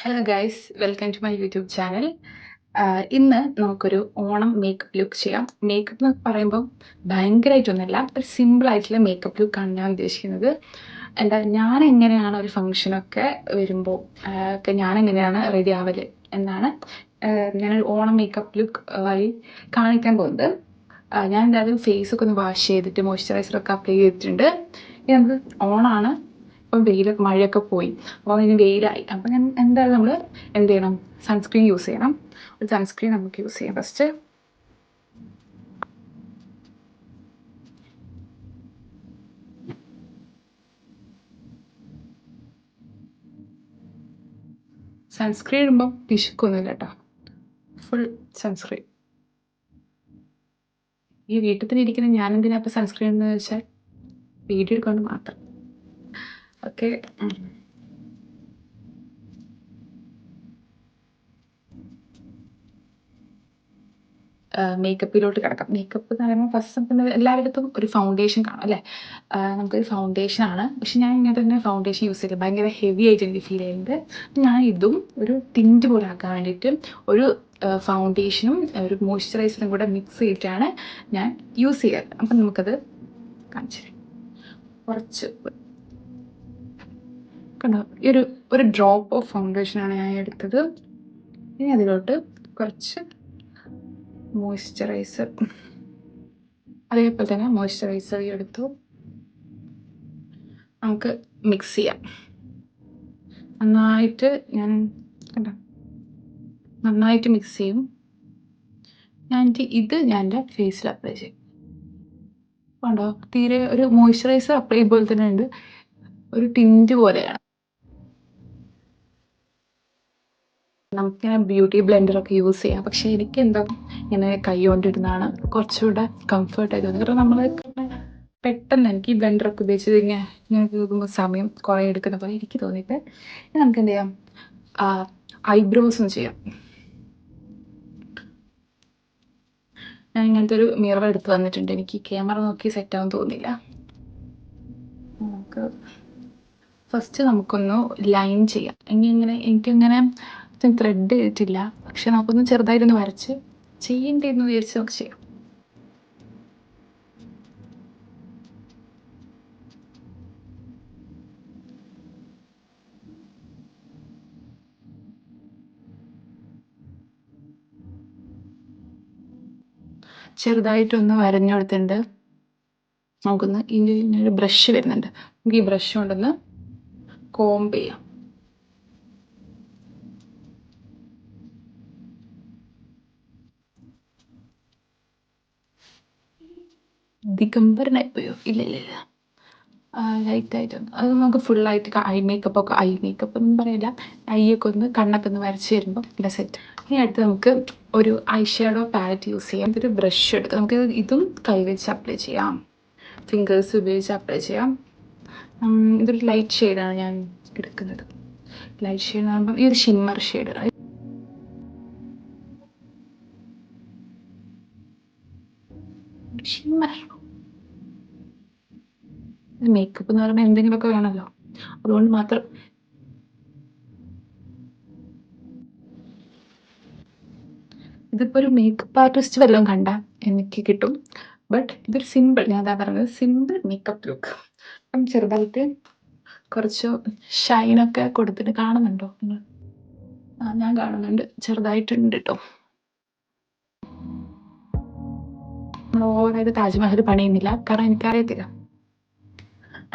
Hello guys, welcome to my YouTube channel. ഇന്ന് നമുക്കൊരു Onam makeup look ചെയ്യാം. മേക്കപ്പ് എന്ന് പറയുമ്പം ഭയങ്കരമായിട്ടൊന്നുമല്ല, ഒരു സിമ്പിൾ ആയിട്ടുള്ള മേക്കപ്പ് ലുക്കാണ് ഞാൻ ഉദ്ദേശിക്കുന്നത്. ഞാൻ എങ്ങനെയാണ് ഒരു ഫംഗ്ഷനൊക്കെ വരുമ്പോൾ ഒക്കെ ഞാൻ എങ്ങനെയാണ് റെഡി ആവല് എന്നാണ് ഞാനൊരു ഓണം മേക്കപ്പ് ലുക്ക് വഴി കാണിക്കാൻ പോകുന്നത്. ഞാൻ എന്തായാലും ഫേസൊക്കെ ഒന്ന് വാഷ് ചെയ്തിട്ട് മോയ്സ്ചറൈസറൊക്കെ അപ്ലൈ ചെയ്തിട്ടുണ്ട്. ഇനി നമുക്ക് ഓണാണ്, ഇപ്പം വെയിലൊക്കെ മഴയൊക്കെ പോയി, അപ്പോൾ ഇനി വെയിലായി. അപ്പം ഞാൻ എന്തായാലും നമ്മൾ എന്ത് ചെയ്യണം, സൺസ്ക്രീൻ യൂസ് ചെയ്യണം. ഒരു സൺസ്ക്രീൻ നമുക്ക് യൂസ് ചെയ്യാം. ഫസ്റ്റ് സൺസ്ക്രീൻ ഇടുമ്പം പിശുക്കൊന്നുമില്ല കേട്ടോ, ഫുൾ സൺസ്ക്രീൻ. ഈ വീട്ടിൽ തന്നെ ഇരിക്കുന്ന ഞാൻ എന്തിനാ ഇപ്പം സൺസ്ക്രീൻ എന്ന് വെച്ചാൽ വീഡിയോ എടുക്കൊണ്ട് മാത്രം. ഓക്കെ, മേക്കപ്പിലോട്ട് കിടക്കാം. മേക്കപ്പ് എന്ന് പറയുമ്പോൾ ഫസ്റ്റ് നമുക്ക് എല്ലായിടത്തും ഒരു ഫൗണ്ടേഷൻ കാണും അല്ലേ? നമുക്കൊരു ഫൗണ്ടേഷൻ ആണ്, പക്ഷെ ഞാൻ ഇങ്ങനെ തന്നെ ഫൗണ്ടേഷൻ യൂസ് ചെയ്യില്ല. ഭയങ്കര ഹെവി ആയിട്ട് എനിക്ക് ഫീൽ ചെയ്യുന്നത്. ഞാൻ ഇതും ഒരു ടിൻറ്റ് പോലെ ആക്കാൻ വേണ്ടിയിട്ട് ഒരു ഫൗണ്ടേഷനും ഒരു മോയ്സ്ചറൈസറും കൂടെ മിക്സ് ചെയ്തിട്ടാണ് ഞാൻ യൂസ് ചെയ്യാറ്. അപ്പം നമുക്കത് കാണിച്ചു തരാം. കുറച്ച് കണ്ടോ, ഈ ഒരു ഡ്രോപ്പ് ഓഫ് ഫൗണ്ടേഷനാണ് ഞാൻ എടുത്തത്. ഇനി അതിലോട്ട് കുറച്ച് മോയ്സ്ചറൈസർ, അതേപോലെ തന്നെ മോയ്സ്ചറൈസർ എടുത്തു. നമുക്ക് മിക്സ് ചെയ്യാം നന്നായിട്ട്. ഞാൻ കണ്ടോ നന്നായിട്ട് മിക്സ് ചെയ്യും. ഇത് ഞാൻ എൻ്റെ ഫേസിൽ അപ്ലൈ ചെയ്യും. കണ്ടോ, തീരെ ഒരു മോയ്സ്ചറൈസർ അപ്ലൈ ചെയ്യുമ്പോൾ തന്നെ ഉണ്ട്, ഒരു ടിൻറ്റ് പോലെയാണ്. നമുക്കിങ്ങനെ ബ്യൂട്ടി ബ്ലെൻഡറൊക്കെ യൂസ് ചെയ്യാം, പക്ഷേ എനിക്കെന്തോ ഇങ്ങനെ കൈ കൊണ്ടിരുന്നാണ് കുറച്ചുകൂടെ കംഫർട്ടായി തോന്നുന്നത്. കാരണം നമ്മൾ പെട്ടെന്ന് എനിക്ക് ഈ ബ്ലെൻഡറൊക്കെ ഉപയോഗിച്ചത് ഇങ്ങനെ നോക്കുമ്പോൾ സമയം കുറേ എടുക്കുന്ന പോലെ എനിക്ക് തോന്നിയിട്ട് നമുക്ക് എന്ത് ചെയ്യാം, ഐബ്രോസും ചെയ്യാം. ഞാൻ ഇങ്ങനത്തെ ഒരു മിറർ എടുത്ത് വന്നിട്ടുണ്ട്. എനിക്ക് ക്യാമറ നോക്കി സെറ്റാവാൻ തോന്നില്ല. നമുക്ക് ഫസ്റ്റ് നമുക്കൊന്ന് ലൈൻ ചെയ്യാം. എനിക്കിങ്ങനെ ത്രെഡ് ചെയ്തിട്ടില്ല, പക്ഷെ നമുക്കൊന്ന് ചെറുതായിട്ടൊന്ന് വരച്ച് ചെയ്യേണ്ടതെന്ന് വിചാരിച്ച് നമുക്ക് ചെയ്യാം. ചെറുതായിട്ടൊന്ന് വരഞ്ഞു കൊടുത്തിട്ടുണ്ട്. നമുക്കൊന്ന് ഒരു ബ്രഷ് വരുന്നുണ്ട്, നമുക്ക് ഈ ബ്രഷ് കൊണ്ടൊന്ന് കോംബ് ചെയ്യാം. ദിഗംബരനായി പോയോ? ഇല്ല ഇല്ല ഇല്ല, ലൈറ്റായിട്ടൊന്ന് അത് നമുക്ക് ഫുള്ളായിട്ട് ഐ മേക്കപ്പ് ഒന്നും പറയില്ല, ഐയൊക്കെ ഒന്ന് കണ്ണൊക്കെ ഒന്ന് വരച്ച് വരുമ്പോൾ ഇവിടെ സെറ്റ്. ഇനി അടുത്ത് നമുക്ക് ഒരു ഐ ഷാഡോ പാലറ്റ് യൂസ് ചെയ്യാം. ഇതൊരു ബ്രഷ് എടുത്ത് നമുക്ക് ഇതും കൈവച്ച് അപ്ലൈ ചെയ്യാം, ഫിംഗേഴ്സ് ഉപയോഗിച്ച് അപ്ലൈ ചെയ്യാം. ഇതൊരു ലൈറ്റ് ഷെയ്ഡാണ് ഞാൻ എടുക്കുന്നത്. ലൈറ്റ് ഷെയ്ഡ് എന്ന് പറയുമ്പോൾ ഈ ഒരു ഷിമ്മർ ഷെയ്ഡ്. ഷിമ്മർ മേക്കപ്പ് എന്ന് പറയുമ്പോൾ എന്തെങ്കിലുമൊക്കെ വേണമല്ലോ, അതുകൊണ്ട് മാത്രം. ഇതിപ്പോൾ ഒരു മേക്കപ്പ് ആർട്ടിസ്റ്റ് വല്ലതും കണ്ടാൽ എനിക്ക് കിട്ടും, ബട്ട് ഇതൊരു സിമ്പിൾ, ഞാൻ അതാ പറഞ്ഞത്, സിമ്പിൾ മേക്കപ്പ് ലുക്ക്. അപ്പം ചെറുതായിട്ട് കുറച്ച് ഷൈനൊക്കെ കൊടുത്തിട്ട് കാണുന്നുണ്ടോ നിങ്ങൾ? ഞാൻ കാണുന്നുണ്ട്, ചെറുതായിട്ടുണ്ട് കേട്ടോ. നമ്മൾ ഓവറായിട്ട് താജ്മഹൽ പണിയുന്നില്ല, കാരണം എനിക്കറിയത്തില്ല.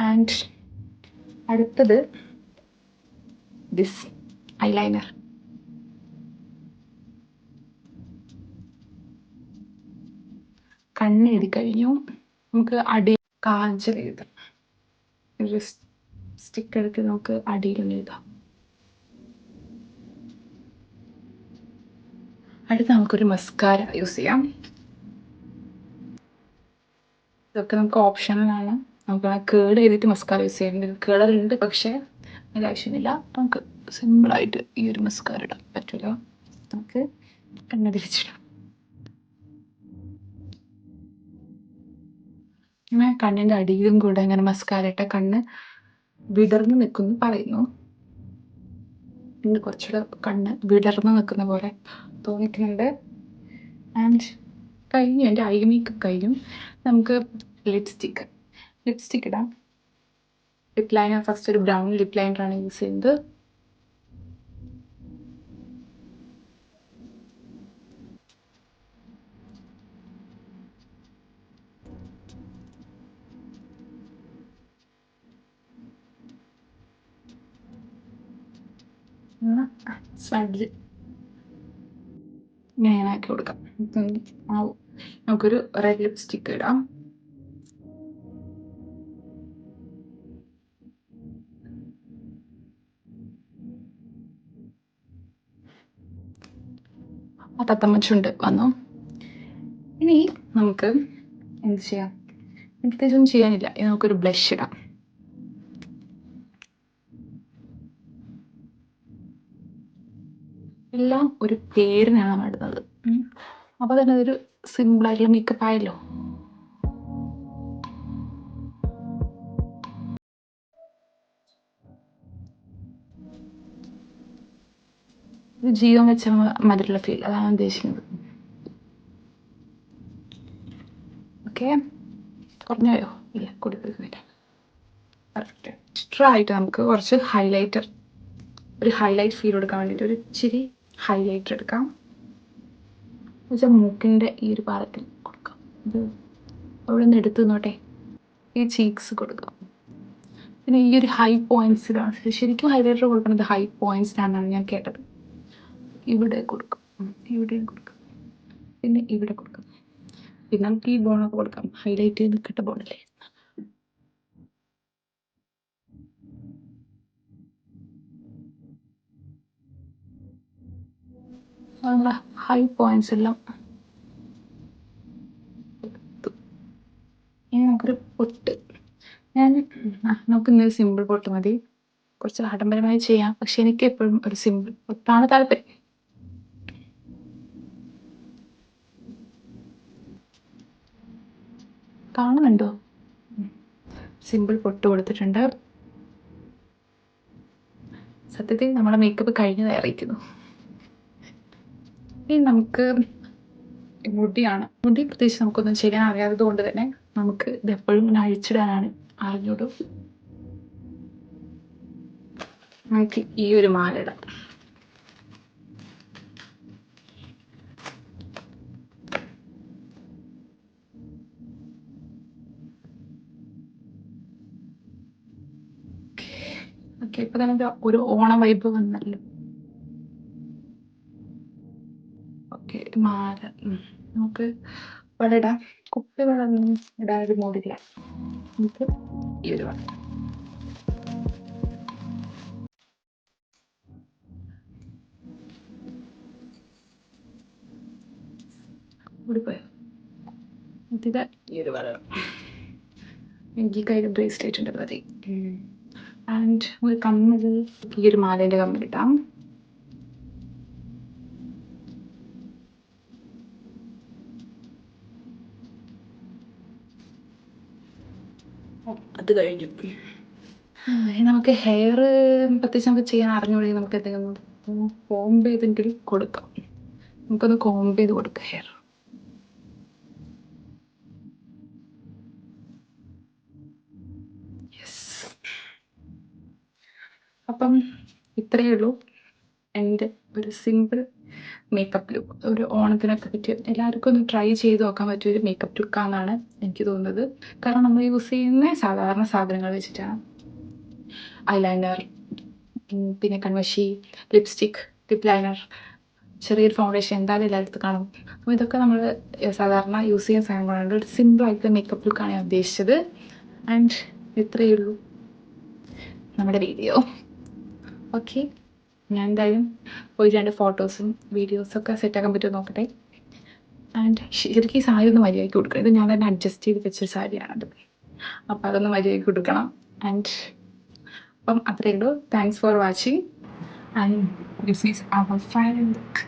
ആൻഡ് അടുത്തത് ദിസ് ഐലൈനർ. കണ്ണ് എഴുതി കഴിഞ്ഞു, നമുക്ക് അടി കാജൽ എഴുതാം. ഒരു സ്റ്റിക്ക് എടുത്ത് നമുക്ക് അടിയിലൊന്ന് എഴുതാം. അടുത്ത് നമുക്കൊരു മസ്കാര യൂസ് ചെയ്യാം. ഇതൊക്കെ നമുക്ക് ഓപ്ഷണലാണ്. നമുക്ക് കേട് ചെയ്തിട്ട് മസ്കാര യൂസ് ചെയ്യേണ്ടത്, കേളറുണ്ട് പക്ഷേ അതിൻ്റെ ആവശ്യമില്ല. നമുക്ക് സിമ്പിളായിട്ട് ഈ ഒരു മസ്കാര ഇടാൻ പറ്റില്ല. നമുക്ക് കണ്ണ് തിരിച്ചിടാം. ഇങ്ങനെ കണ്ണിൻ്റെ അടിയിലും കൂടെ ഇങ്ങനെ മസ്കാര ഇട്ട കണ്ണ് വിടർന്ന് നിൽക്കുന്നു പറയുന്നു. ഇന്ന് കുറച്ചുകൂടെ കണ്ണ് വിടർന്ന് നിൽക്കുന്ന പോലെ തോന്നിക്കുന്നുണ്ട്. ആൻഡ് കഴിഞ്ഞു, എൻ്റെ ഐ മേക്കപ്പ് കഴിഞ്ഞു. നമുക്ക് ലിപ്സ്റ്റിക്ക് ഇടാം. ലിപ് ലൈനർ ഫസ്റ്റ് ഒരു ബ്രൗൺ ലിപ് ലൈനറാണ് യൂസ് ചെയ്യുന്നത്. സ്മഡ്ജ് ഇങ്ങനെ ആക്കി കൊടുക്കാം. നമുക്കൊരു റെഡ് ലിപ്സ്റ്റിക്ക് ഇടാം. ആ തത്തമ്മ ചുണ്ട് വന്നു. ഇനി നമുക്ക് എന്ത് ചെയ്യാം? പ്രത്യേകിച്ചൊന്നും ചെയ്യാനില്ല. ഇനി നമുക്കൊരു ബ്ലഷ് ഇടാം. എല്ലാം ഒരു പേരിനാണ് ഇടുന്നത്. അപ്പോൾ തന്നെ അതൊരു സിമ്പിളായിട്ടുള്ള മേക്കപ്പ് ആയല്ലോ. ജീവൻ വെച്ച മധുരമുള്ള ഫീൽ, അതാണ് ഉദ്ദേശിക്കുന്നത്. ഓക്കെ, കുറഞ്ഞോയോ? ഇല്ല, കൊടുക്കുന്നില്ല. കറക്റ്റ്. എക്സ്ട്രാ ആയിട്ട് നമുക്ക് കുറച്ച് ഒരു ഹൈലൈറ്റ് ഫീൽ കൊടുക്കാൻ വേണ്ടിയിട്ട് ഒരു ഇച്ചിരി ഹൈലൈറ്റർ എടുക്കാം. എന്നുവെച്ചാൽ മൂക്കിൻ്റെ ഈ ഒരു ഭാഗത്തിൽ കൊടുക്കാം. ഇത് അവിടെ നിന്ന് എടുത്ത് നോട്ടെ, ഈ ചീക്സ് കൊടുക്കാം. പിന്നെ ഈ ഒരു ഹൈ പോയിന്റ്സിലാണ് ശരിക്കും ഹൈലൈറ്റർ കൊടുക്കുന്നത്. ഹൈ പോയിന്റ്സിലാണെന്നാണ് ഞാൻ കേട്ടത്. ഇവിടെ കൊടുക്കും, ഇവിടെയും കൊടുക്കും, പിന്നെ ഇവിടെ കൊടുക്കും. പിന്നെ നമുക്ക് ഈ ബോണൊക്കെ കൊടുക്കാം. ഹൈലൈറ്റ് ചെയ്ത് നിൽക്കട്ടെ ബോണല്ലേ. നമ്മളെ ഹൈ പോയിന്റ്സ് എല്ലാം. ഇനി നമുക്കൊരു പൊട്ട്. നമുക്ക് ഇന്നൊരു സിമ്പിൾ പൊട്ട് മതി. കുറച്ച് ആഡംബരമായി ചെയ്യാം, പക്ഷെ എനിക്ക് എപ്പോഴും ഒരു സിമ്പിൾ പൊട്ടാണ് താല്പര്യം. കാണുന്നുണ്ടോ? സിമ്പിൾ പൊട്ട് കൊടുത്തിട്ടുണ്ട്. സത്യത്തിൽ നമ്മുടെ മേക്കപ്പ് കഴിഞ്ഞതായി അറിയിക്കുന്നു. ഇനി നമുക്ക് മുടിയാണ്. മുടി പ്രത്യേകിച്ച് നമുക്കൊന്നും ചെയ്യാൻ അറിയാത്തത് കൊണ്ട് തന്നെ നമുക്ക് ഇതെപ്പോഴും അഴിച്ചിടാനാണ് അറിഞ്ഞോടും. നമുക്ക് ഈ ഒരു മാല ഇടാം. ഓക്കെ, ഇപ്പൊ തന്നെ ഒരു ഓണം വൈബ് വന്നല്ലോ. ഓക്കെ, മാല നമുക്ക് വള ഇടാം. കുപ്പി വളൊന്നും ഇടാൻ ഒരു മൂടില്ല. നമുക്ക് ഈ ഒരു വള. കൂടിപ്പോയോ? ഇതിൽ ഈ ഒരു വള. എനിക്ക് കയ്യിൽ ബ്രേസ്ലെറ്റ് ഉണ്ട് മതി. ആൻഡ് ഒരു കമ്മൽ, ഈ ഒരു മാലേൻ്റെ കമ്മലിട്ടാം. അത് കഴിഞ്ഞു. നമുക്ക് ഹെയർ പ്രത്യേകിച്ച് നമുക്ക് ചെയ്യാൻ അറിഞ്ഞുകൂടി നമുക്ക് എന്തെങ്കിലും കോംബ് ചെയ്തെങ്കിലും കൊടുക്കാം. നമുക്കൊന്ന് കോംബ് ചെയ്ത് കൊടുക്കാം ഹെയർ. യെസ്. അപ്പം ഇത്രയേ ഉള്ളൂ എൻ്റെ ഒരു സിമ്പിൾ മേക്കപ്പ് ലുക്ക്. ഒരു ഓണത്തിനൊക്കെ പറ്റിയ എല്ലാവർക്കും ഒന്ന് ട്രൈ ചെയ്ത് നോക്കാൻ പറ്റിയ ഒരു മേക്കപ്പ് ലുക്കാണെന്നാണ് എനിക്ക് തോന്നുന്നത്. കാരണം നമ്മൾ യൂസ് ചെയ്യുന്ന സാധാരണ സാധനങ്ങൾ വെച്ചിട്ടാണ്. ഐലൈനർ, പിന്നെ കൺമഷി, ലിപ്സ്റ്റിക്, ലിപ് ലൈനർ, ചെറിയൊരു ഫൗണ്ടേഷൻ എന്തായാലും എല്ലായിടത്തും കാണും. അപ്പോൾ ഇതൊക്കെ നമ്മൾ സാധാരണ യൂസ് ചെയ്യുന്ന സാധനങ്ങളുണ്ട്. ഒരു സിമ്പിളായിട്ടുള്ള മേക്കപ്പ് ലുക്കാണ് ഞാൻ ഉദ്ദേശിച്ചത്. ആൻഡ് ഇത്രയേ ഉള്ളൂ നമ്മുടെ വീഡിയോ. ഓക്കെ, ഞാൻ എന്തായാലും പോയി 2 ഫോട്ടോസും വീഡിയോസൊക്കെ സെറ്റാക്കാൻ പറ്റുമോ നോക്കട്ടെ. ആൻഡ് ശരിക്കും ഈ സാരി ഒന്ന് മര്യാദയ്ക്ക് കൊടുക്കണം. ഇത് ഞാൻ തന്നെ അഡ്ജസ്റ്റ് ചെയ്ത് വെച്ചൊരു സാരിയാണത്. അപ്പോൾ അതൊന്ന് മര്യാദയ്ക്ക് കൊടുക്കണം. ആൻഡ് അപ്പം അത്രയേ ഉള്ളൂ. Thanks for watching. And this is our final look.